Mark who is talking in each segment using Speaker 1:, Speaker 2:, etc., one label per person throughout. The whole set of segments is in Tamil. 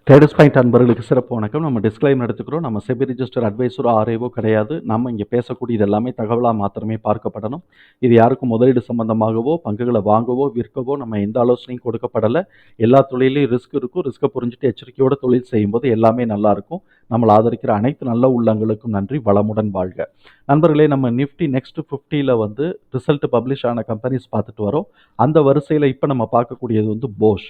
Speaker 1: ட்ரேடர்ஸ் பாயிண்ட் அன்பர்களுக்கு சிறப்பு வணக்கம். நம்ம டிஸ்க்ளைமர் எடுத்துக்கிறோம். நம்ம செபி ரிஜிஸ்டர் அட்வைசரோ ஆர்ஐவோ கிடையாது. நம்ம இங்கே பேசக்கூடியது எல்லாமே தகவலாக மாத்திரமே பார்க்கப்படணும். இது யாருக்கும் முதலீடு சம்பந்தமாகவோ பங்குகளை வாங்கவோ விற்கவோ நம்ம எந்த ஆலோசனையும் கொடுக்கப்படலை. எல்லா தொழிலையும் ரிஸ்க் இருக்கும். ரிஸ்க்கை புரிஞ்சுட்டு எச்சரிக்கையோட தொழில் செய்யும்போது எல்லாமே நல்லா இருக்கும். நம்மளை ஆதரிக்கிற அனைத்து நல்ல உள்ளங்களுக்கும் நன்றி. வளமுடன் வாழ்க. நண்பர்களே, நம்ம நிஃப்டி நெக்ஸ்ட் 50ல் வந்து ரிசல்ட் பப்ளிஷ் ஆன கம்பெனிஸ் பார்த்துட்டு வரோம். அந்த வரிசையில் இப்போ நம்ம பார்க்கக்கூடியது வந்து போஷ்.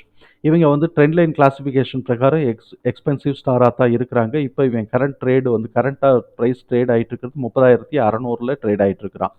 Speaker 1: இவங்க வந்து ட்ரெண்ட் லைன் கிளாசிஃபிகேஷன் பிரகாரம் எக்ஸ்பென்சிவ் ஸ்டாராக தான் இருக்கிறாங்க. இப்போ இவன் கரண்ட்டாக ப்ரைஸ் ட்ரேட் ஆகிட்டு இருக்கிறது 30,600 ட்ரேட் ஆகிட்டு இருக்கிறான்.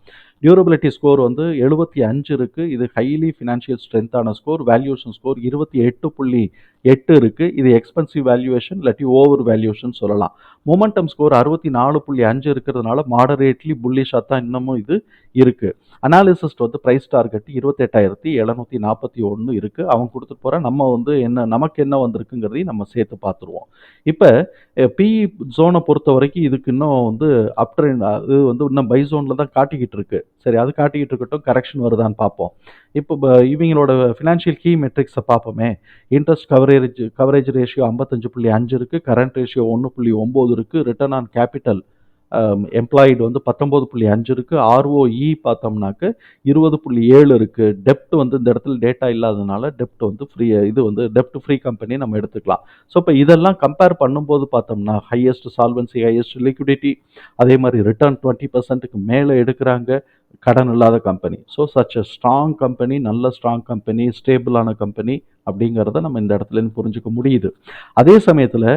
Speaker 1: டியூரபிலிட்டி ஸ்கோர் வந்து 75 இருக்குது. இது ஹைலி ஃபினான்ஷியல் ஸ்ட்ரென்த்தான ஸ்கோர். வேல்யூஷன் ஸ்கோர் 28.8 இருக்குது. இது எக்ஸ்பென்சிவ் வேல்யூவேஷன் இல்லாட்டி ஓவர் வேல்யூஷன் சொல்லலாம். மொமெண்டம் ஸ்கோர் 64.5 இருக்கிறதுனால மாடரேட்லி புல்லிஷாக தான் இன்னமும் இது இருக்குது. அனாலிசிஸ்ட் வந்து ப்ரைஸ் டார்கெட் 28,741 இருக்குது. அவன் கொடுத்துட்டு போகிறான். நம்ம வந்து நமக்கு என்ன வந்திருக்குங்கிறதையும் நம்ம சேர்த்து பார்த்துருவோம். இப்போ பிஇ ஜோனை பொறுத்த வரைக்கும் இதுக்கு இன்னும் வந்து அப் ட்ரெண்ட், அது வந்து இன்னும் பை ஜோனில் தான் காட்டிக்கிட்டு இருக்கு. சரி, அது காட்டிக்கிட்டு இருக்கட்டும். கரெக்ஷன் வருதான்னு பார்ப்போம். இப்போ இவங்களோட ஃபினான்ஷியல் கீ மெட்ரிக்ஸை பார்ப்போமே. இன்ட்ரெஸ்ட் கவரேஜ் ரேஷியோ 55.5 இருக்குது. கரண்ட் ரேஷியோ 1.9 இருக்குது. ரிட்டர்ன் ஆன் கேபிட்டல் எம்ப்ளாய்டு வந்து 19.5 இருக்குது. ஆர்ஓஇ பார்த்தோம்னாக்க 20.7 இருக்குது. டெப்ட் வந்து இந்த இடத்துல டேட்டா இல்லாததுனால டெப்ட் வந்து டெப்ட் ஃப்ரீ கம்பெனி நம்ம எடுத்துக்கலாம். ஸோ இப்போ இதெல்லாம் கம்பேர் பண்ணும்போது பார்த்தோம்னா ஹையஸ்ட் சால்வன்சி, ஹையஸ்ட் லிக்விடிட்டி, அதே மாதிரி ரிட்டர்ன் 20%க்கு மேலே எடுக்கிறாங்க. கடன் இல்லாத company. So such a strong company, நல்ல ஸ்ட்ராங் கம்பெனி, ஸ்டேபிளான கம்பெனி அப்படிங்கிறத நம்ம இந்த இடத்துலேருந்து புரிஞ்சுக்க முடியுது. அதே சமயத்தில்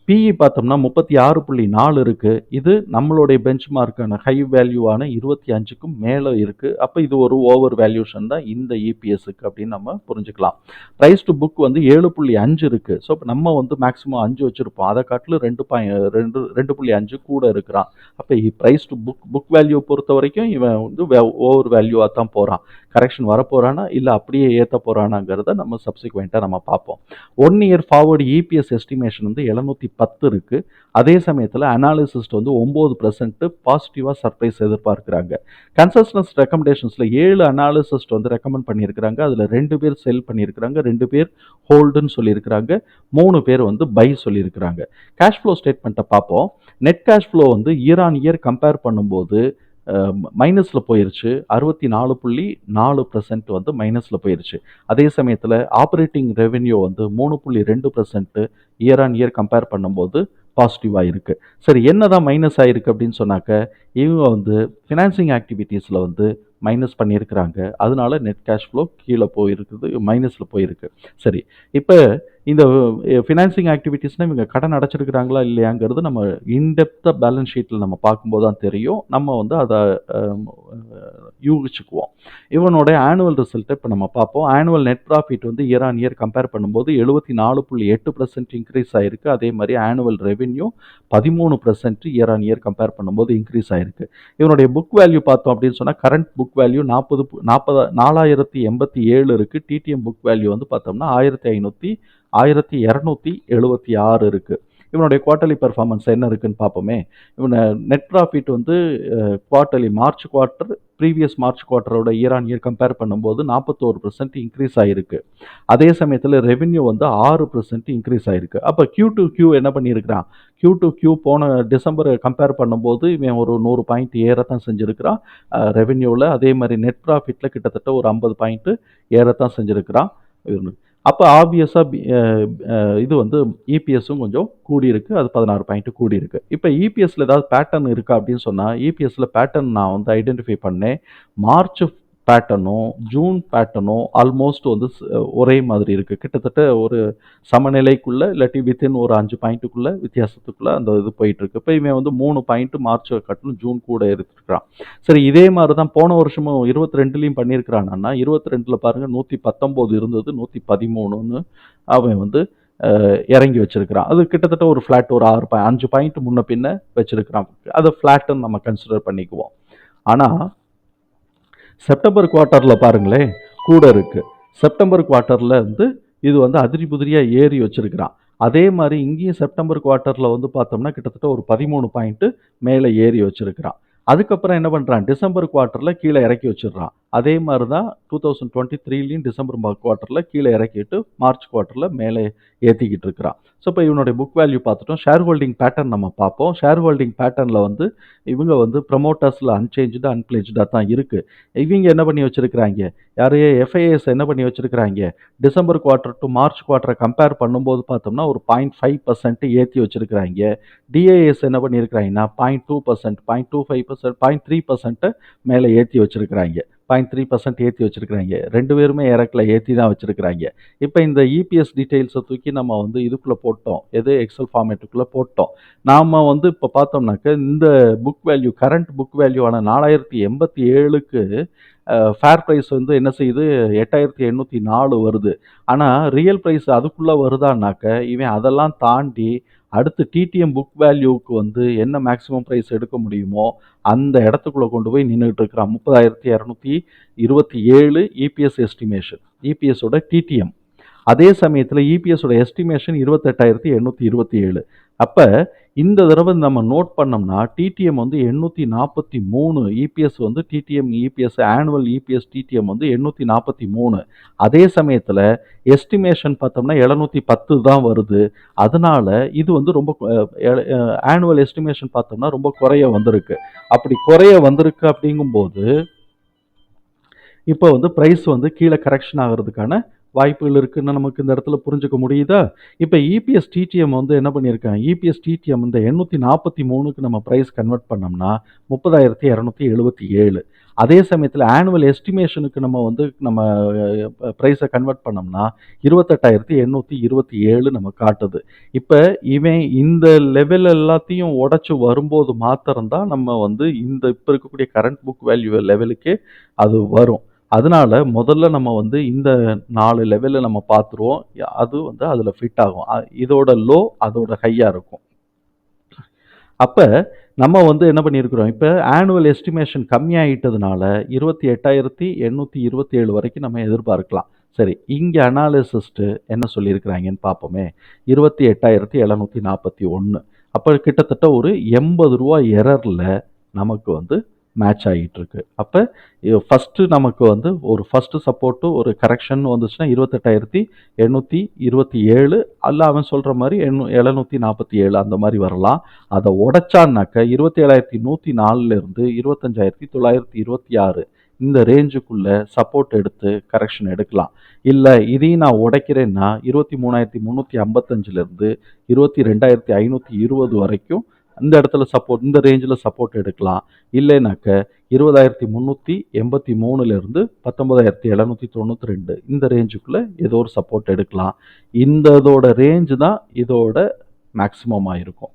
Speaker 1: பிஇ பார்த்தோம்னா 36.4 இருக்குது. இது நம்மளுடைய பெஞ்ச் மார்க்கான ஹை வேல்யூவான 25க்கும் மேலே இருக்குது. அப்போ இது ஒரு ஓவர் வேல்யூஷன் தான் இந்த இபிஎஸ்க்கு அப்படின்னு நம்ம புரிஞ்சுக்கலாம். ப்ரைஸ் டு புக் வந்து 7.5 இருக்குது. ஸோ இப்போ நம்ம வந்து மேக்ஸிமம் 5 வச்சுருப்போம். அதை காட்டிலும் 2.5 கூட இருக்கிறான். அப்போ ப்ரைஸ் டு புக் வேல்யூ பொறுத்த வரைக்கும் இவன் வந்து ஓவர் வேல்யூவாக தான் போகிறான். கரெக்ஷன் வரப்போகிறானா இல்லை அப்படியே ஏற்ற போகிறானாங்கிறத நம்ம சப்சிக்வெண்ட்டாக நம்ம பார்ப்போம். 1 இயர் ஃபார்வர்டு இபிஎஸ் எஸ்டிமேஷன் வந்து 710 இருக்குது. அதே சமயத்தில் அனாலிசிஸ்ட் வந்து 9% பாசிட்டிவாக சர்ப்ரைஸ் எதிர்பார்க்குறாங்க. கன்சல்டன்ஸ் ரெக்கமெண்டேஷன்ஸில் 7 அனாலிசிஸ்ட் வந்து ரெக்கமெண்ட் பண்ணியிருக்கிறாங்க. அதில் 2 பேர் செல் பண்ணியிருக்கிறாங்க, 2 பேர் ஹோல்டுன்னு சொல்லியிருக்கிறாங்க, 3 பேர் வந்து பை சொல்லியிருக்கிறாங்க. கேஷ் ஃப்ளோ ஸ்டேட்மெண்ட்டை பார்ப்போம். நெட் கேஷ் ஃப்ளோ வந்து இயர் ஆன் இயர் கம்பேர் பண்ணும்போது மைனஸில் போயிருச்சு. 64.4% வந்து மைனஸில் போயிருச்சு. அதே சமயத்தில் ஆப்ரேட்டிங் ரெவென்யூ வந்து 3.2% இயர் ஆன் இயர் கம்பேர் பண்ணும்போது பாசிட்டிவாக இருக்குது. சரி, என்ன தான் மைனஸ் ஆகிருக்கு அப்படின்னு சொன்னாக்க, இவங்க வந்து ஃபினான்சிங் ஆக்டிவிட்டீஸில் வந்து மைனஸ் பண்ணியிருக்கிறாங்க. அதனால நெட் கேஷ் ஃப்ளோ கீழே போயிருக்குது, மைனஸில் போயிருக்கு. சரி, இப்போ இந்த ஃபினான்சிங் ஆக்டிவிட்டீஸ்னால் இவங்க கடன் அடைச்சிருக்கிறாங்களா இல்லையாங்கிறது நம்ம இன்டெப்த்தாக பேலன்ஸ் ஷீட்டில் நம்ம பார்க்கும்போது தான் தெரியும். நம்ம வந்து அதை யூகிச்சுக்குவோம். இவனோட ஆனுவல் ரிசல்ட்டை இப்போ நம்ம பார்ப்போம். ஆனுவல் நெட் ப்ராஃபிட் வந்து இயர் ஆன் இயர் கம்பேர் பண்ணும்போது 74.8% இன்க்ரீஸ் ஆகிருக்கு. அதே மாதிரி annual revenue 13% year on year compare பண்ணும்போது இன்க்ரீஸ் ஆகிருக்கு. இவனுடைய புக் வேல்யூ பார்த்தோம் அப்படின்னு சொன்னால் கரண்ட் புக் வேல்யூ 4087 இருக்குது. டிடிஎம் புக் வேல்யூ வந்து பார்த்தோம்னா 1276 இருக்குது. இவனுடைய குவார்ட்டர்லி பெர்ஃபார்மன்ஸ் என்ன இருக்குன்னு பார்ப்போமே. இவனை நெட் ப்ராஃபிட் வந்து quarterly March quarter previous March குவார்ட்டரோட இயர் ஆன் இயர் கம்பேர் பண்ணும்போது 41% இன்க்ரீஸ் ஆகிருக்கு. அதே சமயத்தில் ரெவென்யூ வந்து 6% இன்க்ரீஸ் ஆகிருக்கு. அப்போ Q2Q என்ன பண்ணியிருக்கிறான்? Q2Q போன டிசம்பர் கம்பேர் பண்ணும்போது இவன் ஒரு 100 பாயிண்ட் ஏறத்தான் செஞ்சுருக்கிறான் ரெவென்யூவில். அதே மாதிரி நெட் ப்ராஃபிட்டில் கிட்டத்தட்ட ஒரு 50 பாயிண்ட்டு ஏறத்தான் செஞ்சுருக்கிறான். அப்போ ஆப்வியஸாக இது வந்து இபிஎஸும் கொஞ்சம் கூடியிருக்கு. அது 16 பாயிண்ட்டு கூடியிருக்கு. இப்போ இபிஎஸ்சில் ஏதாவது பேட்டர்ன் இருக்கா அப்படின்னு சொன்னால், இபிஎஸ்சில் பேட்டர்ன் நான் வந்து ஐடென்டிஃபை பண்ணேன். மார்ச் பேட்டர்னும் ஜூன் பேட்டர்னும் ஆல்மோஸ்ட் வந்து ஒரே மாதிரி இருக்குது. கிட்டத்தட்ட ஒரு சமநிலைக்குள்ளே இல்லாட்டி வித்தின் ஒரு 5 பாயிண்ட்டுக்குள்ளே வித்தியாசத்துக்குள்ளே அந்த இது போயிட்டுருக்கு. இப்போ இவன் வந்து 3 பாயிண்ட்டு மார்ச் கட்டணும் ஜூன் கூட எடுத்துருக்கிறான். சரி, இதே மாதிரி தான் போன வருஷமும் 22லையும் பண்ணியிருக்கிறான்னா, 22ல் பாருங்கள் 119 இருந்தது, 113ன்னு அவன் வந்து இறங்கி வச்சிருக்கிறான். அது கிட்டத்தட்ட ஒரு ஃப்ளாட், ஒரு 5 பாயிண்ட் முன்ன பின்ன வச்சிருக்கிறான். அதை ஃப்ளாட்டுன்னு நம்ம கன்சிடர் பண்ணிக்குவோம். ஆனால் செப்டம்பர் குவார்ட்டரில் பாருங்களேன் கூட இருக்குது. செப்டம்பர் குவார்ட்டரில் வந்து இது வந்து அதிரி புதிரியாக ஏறி வச்சிருக்கிறான். அதே மாதிரி இங்கேயும் செப்டம்பர் குவார்ட்டரில் வந்து பார்த்தோம்னா கிட்டத்தட்ட ஒரு 13 பாயிண்ட்டு மேலே ஏறி வச்சிருக்கிறான். அதுக்கப்புறம் என்ன பண்ணுறான்? டிசம்பர் குவார்ட்டரில் கீழே இறக்கி வச்சிடுறான். அதே மாரி தான் 2023லயும் டிசம்பர் குவார்ட்டர்ல கீழ இறக்கிட்டு, மார்ச் குவார்ட்டர்ல மேலே ஏத்திக்கிட்டு இருக்கிறான். ஸோ, இப்ப இவனுடைய புக் வேல்யூ பார்த்துட்டோம். ஷேர் ஹோல்டிங் பேட்டர்ன் நம்ம பார்ப்போம். ஷேர் ஹோல்டிங் பேட்டர்ன்ல வந்து இவங்க வந்து ப்ரமோட்டர்ஸ்ல அன்சேஞ்ச்டா, அன்பிளெட்ஜ்டா தான் இருக்கு. இவங்க என்ன பண்ணி வச்சிருக்கிறாய்ங்க, யாரு எஃப்ஐஎஸ் என்ன பண்ணி வச்சிருக்கிறாய்ங்க, டிசம்பர் குவார்ட்டர் டூ மார்ச் குவார்ட்டர கம்பேர் பண்ணும்போது பார்த்தோம்னா, ஒரு 0.5% ஏத்தி வச்சிருக்கிறாய்ங்க. டிஏஎஸ் என்ன பண்ணியிருக்கிறாய்ங்கன்னா, 0.2%, 0.25%, 0.3% மேல ஏத்தி வச்சிருக்கிறாய்ங்க. 0.3% ஏத்தி வச்சிருக்கிறாய்ங்க. 2 பேருமே ஏறக்குள்ள ஏத்தி தான் வச்சிருக்கிறாய்ங்க. இப்ப இந்த இபிஎஸ் டீட்டெயில்ஸ தூக்கி நம்ம வந்து இதுக்குள்ள போட்டோம். எது எக்ஸெல் ஃபார்மேட்டுக்குள்ள போட்டோம். நாம வந்து இப்ப பார்த்தோம்னாக்க, இந்த book value current book value ஆன 4087க்கு ஃபேர் பிரைஸ் வந்து என்ன செய்யுது, 8804 வருது. ஆனா ரியல் பிரைஸ் அதுக்குள்ள வருதான்னாக்க, இவன் அதெல்லாம் தாண்டி அடுத்து டிடிஎம் புக் வேல்யூவுக்கு வந்து என்ன மேக்ஸிமம் பிரைஸ் எடுக்க முடியுமோ, அந்த இடத்துக்குள்ள கொண்டு போய் நின்னுகிட்டு இருக்கிறான். 30,227 இபிஎஸ் எஸ்டிமேஷன். இபிஎஸ் ஓட டிடிஎம். அதே சமயத்துல இபிஎஸ் ஓட எஸ்டிமேஷன் 28,827. அப்ப இந்த தடவை நம்ம நோட் பண்ணோம்னா, டிடிஎம் வந்து 843 இபிஎஸ் வந்து TDM EPS annual EPS TDM வந்து 843. அதே சமயத்துல எஸ்டிமேஷன் பார்த்தோம்னா 710 தான் வருது. அதனால இது வந்து ரொம்ப ஆனுவல் எஸ்டிமேஷன் பார்த்தோம்னா ரொம்ப குறைய வந்திருக்கு. அப்படி குறைய வந்திருக்கு அப்படிங்கும்போது, இப்போ வந்து பிரைஸ் வந்து கீழே கரெக்ஷன் ஆகிறதுக்கான வாய்ப்புகள் இருக்குன்னு நமக்கு இந்த இடத்துல புரிஞ்சுக்க முடியுதா? இப்போ இபிஎஸ் டிடிஎம் வந்து என்ன பண்ணியிருக்காங்க, இபிஎஸ் டிடிஎம் இந்த 843க்கு நம்ம பிரைஸ் கன்வெர்ட் பண்ணோம்னா 30,277. அதே சமயத்தில் ஆனுவல் எஸ்டிமேஷனுக்கு நம்ம வந்து நம்ம ப்ரைஸை கன்வெர்ட் பண்ணோம்னா 28,827 நம்ம காட்டுது. இப்போ இவன் இந்த லெவல் எல்லாத்தையும் உடைச்சு வரும்போது மாத்திரம்தான் நம்ம வந்து இந்த இப்போ இருக்கக்கூடிய கரண்ட் புக் வேல்யூ லெவலுக்கே அது வரும். அதனால முதல்ல நம்ம வந்து இந்த 4 லெவல்ல நம்ம பார்த்துருவோம். அது வந்து அதில் ஃபிட் ஆகும். இதோட லோ அதோட ஹையா இருக்கும். அப்ப நம்ம வந்து என்ன பண்ணியிருக்கிறோம், இப்ப ஆனுவல் எஸ்டிமேஷன் கம்மியாயிட்டதுனால 28,827 வரைக்கும் நம்ம எதிர்பார்க்கலாம். சரி, இங்க அனாலிசிஸ்ட் என்ன சொல்லியிருக்கிறாங்கன்னு பார்ப்போமே. 28,741. அப்ப கிட்டத்தட்ட ஒரு ரூ. 80 எரர்ல நமக்கு வந்து மேட்ச் ஆகிட்டு இருக்கு. அப்ப ஃபர்ஸ்ட் நமக்கு வந்து ஒரு ஃபர்ஸ்ட் சப்போர்ட் ஒரு கரெக்ஷன் வந்துச்சுன்னா 28,827 அல்ல அவன் சொல்ற மாதிரி 747 அந்த மாதிரி வரலாம். அதை உடைச்சான்னாக்க 27,104ல இருந்து 25,926 இந்த ரேஞ்சுக்குள்ள சப்போர்ட் எடுத்து கரெக்ஷன் எடுக்கலாம். இல்ல இதையும் நான் உடைக்கிறேன்னா 23,355ல இருந்து 22,520 வரைக்கும் இந்த இடத்துல சப்போர்ட், இந்த ரேஞ்சில் சப்போர்ட் எடுக்கலாம். இல்லைனாக்க 20,383ல இருந்து 19,792 இந்த ரேஞ்சுக்குள்ள ஏதோ ஒரு சப்போர்ட் எடுக்கலாம். இதோட ரேஞ்சு தான் இதோட மேக்ஸிமமாக இருக்கும்.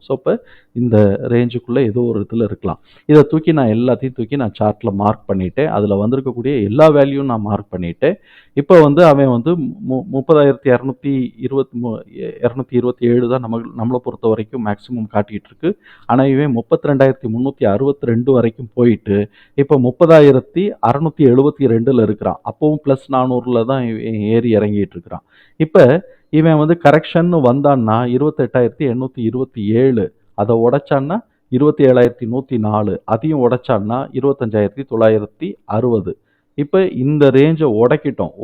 Speaker 1: ஸோ இப்போ இந்த ரேஞ்சுக்குள்ளே ஏதோ ஒரு இதில் இருக்கலாம். இதை தூக்கி நான் எல்லாத்தையும் தூக்கி நான் சார்ட்டில் மார்க் பண்ணிட்டேன். அதில் வந்திருக்கக்கூடிய எல்லா வேல்யூவும் நான் மார்க் பண்ணிட்டேன். இப்போ வந்து அவன் வந்து 30,227 தான் நம்மளை பொறுத்த வரைக்கும் மேக்ஸிமம் காட்டிகிட்டு இருக்கு. ஆனால் இவன் 32,362 வரைக்கும் போயிட்டு இப்போ 30,672ல் இருக்கிறான். அப்பவும் +400ல தான் ஏறி இறங்கிட்டு இருக்கிறான். இப்போ இவன் வந்து கரெக்ஷன் வந்தான்னா 28,827 அதை உடைச்சான்னா 27,104 அதையும் உடைச்சான்னா 25,960. இப்போ இந்த ரேஞ்சை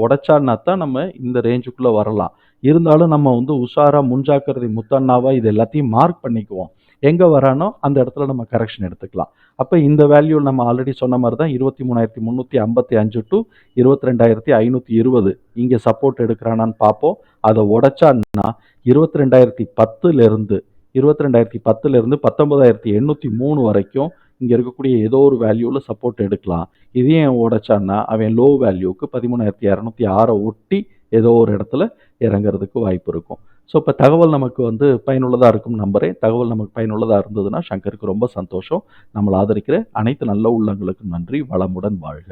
Speaker 1: உடைச்சான்னா தான் நம்ம இந்த ரேஞ்சுக்குள்ளே வரலாம். இருந்தாலும் நம்ம வந்து உஷாரா முன்ஜாக்கிரதை முத்தண்ணாவா இது எல்லாத்தையும் மார்க் பண்ணிக்குவோம். எங்கே வரானோ அந்த இடத்துல நம்ம கரெக்ஷன் எடுத்துக்கலாம். அப்போ இந்த வேல்யூ நம்ம ஆல்ரெடி சொன்ன மாதிரி தான் 23,355 டு 22,520 இங்கே சப்போர்ட் எடுக்கிறானான்னு பார்ப்போம். அதை உடைச்சான்னா 22,010லேருந்து 19,803 வரைக்கும் இங்கே இருக்கக்கூடிய ஏதோ ஒரு வேல்யூவில் சப்போர்ட் எடுக்கலாம். இதையும் உடைச்சான்னா அவன் லோ வேல்யூவுக்கு 13,206 ஒட்டி ஏதோ ஒரு இடத்துல இறங்கிறதுக்கு வாய்ப்பு இருக்கும். ஸோ இப்போ தகவல் நமக்கு வந்து பயனுள்ளதாக இருக்கும் நம்புகிறேன். தகவல் நமக்கு பயனுள்ளதாக இருந்ததுன்னா சங்கருக்கு ரொம்ப சந்தோஷம். நம்மளை ஆதரிக்கிற அனைத்து நல்ல உள்ளங்களுக்கும் நன்றி. வளமுடன் வாழ்க.